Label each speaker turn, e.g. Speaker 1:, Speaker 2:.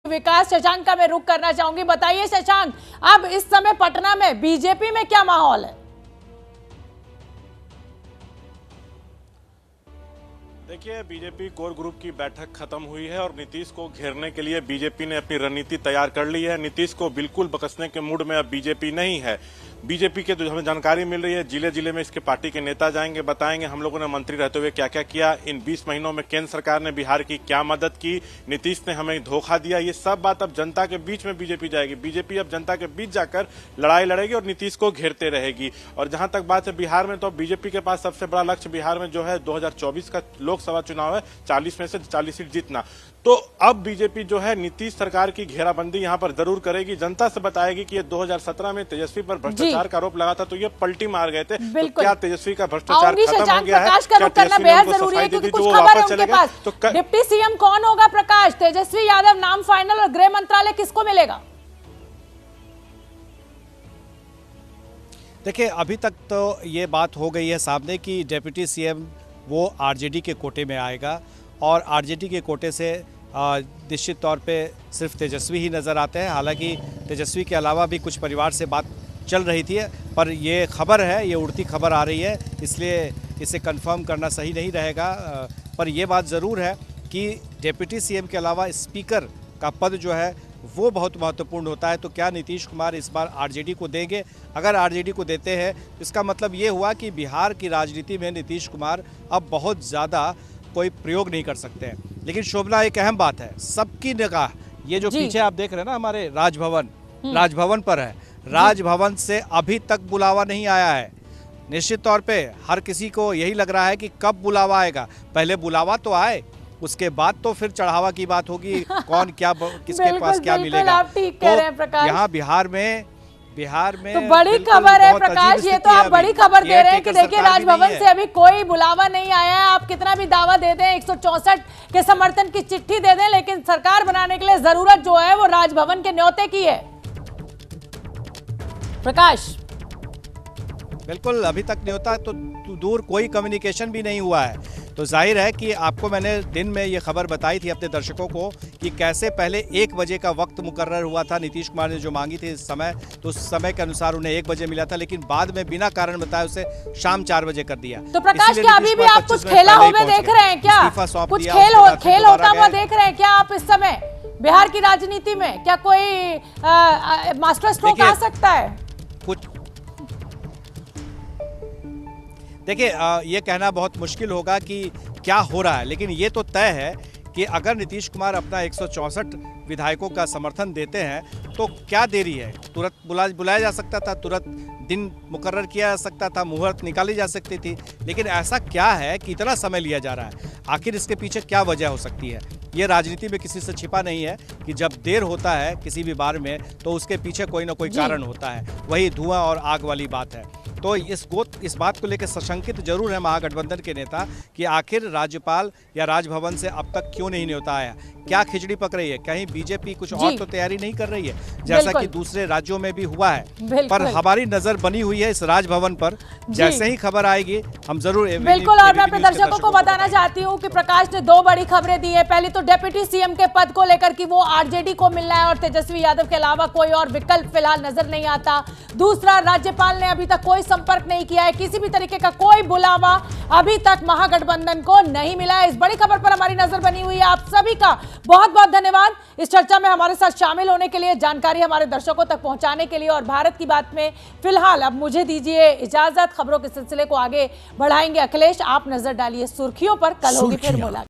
Speaker 1: विकास शशांक का मैं रुख करना चाहूंगी। बताइए शशांक, अब इस समय पटना में बीजेपी में क्या माहौल है?
Speaker 2: देखिए, बीजेपी कोर ग्रुप की बैठक खत्म हुई है और नीतीश को घेरने के लिए बीजेपी ने अपनी रणनीति तैयार कर ली है। नीतीश को बिल्कुल बकसने के मूड में अब बीजेपी नहीं है। बीजेपी के जो हमें जानकारी मिल रही है, जिले जिले में इसके पार्टी के नेता जाएंगे, बताएंगे हम लोगों ने मंत्री रहते हुए क्या क्या किया, इन 20 महीनों में केंद्र सरकार ने बिहार की क्या मदद की, नीतीश ने हमें धोखा दिया। ये सब बात अब जनता के बीच में बीजेपी जाएगी। बीजेपी अब जनता के बीच जाकर लड़ाई लड़ेगी और नीतीश को घेरते रहेगी। और जहां तक बात है बिहार में, तो बीजेपी के पास सबसे बड़ा लक्ष्य बिहार में जो है 2024 का लोकसभा चुनाव है, 40 में से 40 सीट जीतना। तो अब बीजेपी जो है नीतीश सरकार की घेराबंदी यहां पर जरूर करेगी, जनता से बताएगी कि ये 2017 में तेजस्वी पर भ्रष्टाचार का आरोप लगा था तो ये पलटी मार गए थे। तो क्या तेजस्वी का भ्रष्टाचार खत्म हो गया है?
Speaker 1: क्या तेजस्वी जरूरी है, क्योंकि कुछ खबर है उनके पास। तो डिप्टी सीएम कौन होगा प्रकाश? तेजस्वी यादव नाम फाइनल और गृह मंत्रालय किसको मिलेगा?
Speaker 3: देखिए, अभी तक तो ये बात हो गई है सामने कि डिप्टी सीएम वो आरजेडी के कोटे में आएगा और आरजेडी के कोटे से निश्चित तौर पे सिर्फ तेजस्वी ही नज़र आते हैं। हालांकि तेजस्वी के अलावा भी कुछ परिवार से बात चल रही थी, पर ये खबर है, ये उड़ती खबर आ रही है, इसलिए इसे कंफर्म करना सही नहीं रहेगा। पर यह बात ज़रूर है कि डिप्टी सीएम के अलावा स्पीकर का पद जो है वो बहुत महत्वपूर्ण होता है। तो क्या नीतीश कुमार इस बार आरजेडी को देंगे? अगर आरजेडी को देते हैं तो इसका मतलब ये हुआ कि बिहार की राजनीति में नीतीश कुमार अब बहुत ज़्यादा कोई प्रयोग नहीं कर सकते हैं। लेकिन शोभना, एक अहम बात है, सबकी निगाह ये जो पीछे आप देख रहे हैं ना, हमारे राजभवन पर है। राजभवन से अभी तक बुलावा नहीं आया है। निश्चित तौर पे हर किसी को यही लग रहा है कि कब बुलावा आएगा। पहले बुलावा तो आए, उसके बाद तो फिर चढ़ावा की बात होगी, कौन क्या किसके पास क्या मिलेगा।
Speaker 1: आप ठीक कह रहे हैं प्रकाश।
Speaker 3: यहाँ बिहार में तो
Speaker 1: बड़ी खबर है प्रकाश, ये तो आप बड़ी खबर दे रहे हैं कि देखिए राजभवन से अभी कोई बुलावा नहीं आया है। आप कितना भी दावा दे दें, 164 के समर्थन की चिट्ठी दे दें, लेकिन सरकार बनाने के लिए जरूरत जो है वो राजभवन के न्योते की है। प्रकाश,
Speaker 3: बिल्कुल, अभी तक न्योता तो दूर, कोई कम्युनिकेशन भी नहीं हुआ है। तो जाहिर है कि आपको मैंने दिन में ये खबर बताई थी अपने दर्शकों को कि कैसे पहले 1 बजे का वक्त मुकर्रर हुआ था। नीतीश कुमार ने जो मांगी थी इस समय, तो उस समय के अनुसार उन्हें 1 बजे मिला था, लेकिन बाद में बिना कारण बताए उसे शाम 4 बजे कर दिया।
Speaker 1: तो प्रकाश, क्या अभी भी आप कुछ खेला हुआ देख रहे हैं क्या? कुछ खेल होता हुआ देख रहे हैं क्या आप इस समय बिहार की राजनीति में? क्या कोई मास्टर स्ट्रोक आ सकता है?
Speaker 3: कुछ देखिए, ये कहना बहुत मुश्किल होगा कि क्या हो रहा है, लेकिन ये तो तय है कि अगर नीतीश कुमार अपना 164 विधायकों का समर्थन देते हैं तो क्या देरी है? तुरंत बुलाया जा सकता था, तुरंत दिन मुकर्रर किया जा सकता था, मुहूर्त निकाली जा सकती थी। लेकिन ऐसा क्या है कि इतना समय लिया जा रहा है? आखिर इसके पीछे क्या वजह हो सकती है? ये राजनीति में किसी से छिपा नहीं है कि जब देर होता है किसी भी बार में तो उसके पीछे कोई ना कोई कारण होता है। वही धुआं और आग वाली बात है। तो इस बात को लेकर सशंकित जरूर है महागठबंधन के नेता कि आखिर राज्यपाल या राजभवन से अब तक क्यों नहीं न्योता आया। क्या खिचड़ी पक रही है? कहीं बीजेपी कुछ और तो तैयारी नहीं कर रही है, जैसा कि दूसरे राज्यों में भी हुआ है। पर हमारी नजर बनी हुई है इस राजभवन पर। जैसे ही खबर आएगी हम जरूर
Speaker 1: बिल्कुल। और मैं अपने दर्शकों को बताना चाहती हूँ कि प्रकाश ने 2 बड़ी खबरें दी है। पहली तो डिप्टी सीएम के पद को लेकर कि वो आरजेडी को मिलना है और तेजस्वी यादव के अलावा कोई और विकल्प फिलहाल नजर नहीं आता। दूसरा, राज्यपाल ने अभी तक कोई संपर्क नहीं किया है, किसी भी तरीके का कोई बुलावा अभी तक महागठबंधन को नहीं मिला है। इस बड़ी खबर पर हमारी नजर बनी हुई है। आप सभी का बहुत बहुत धन्यवाद इस चर्चा में हमारे साथ शामिल होने के लिए, जानकारी हमारे दर्शकों तक पहुंचाने के लिए। और भारत की बात में फिलहाल अब मुझे दीजिए इजाजत। खबरों के सिलसिले को आगे बढ़ाएंगे अखिलेश। आप नजर डालिए सुर्खियों पर, कल होगी फिर मुलाकात।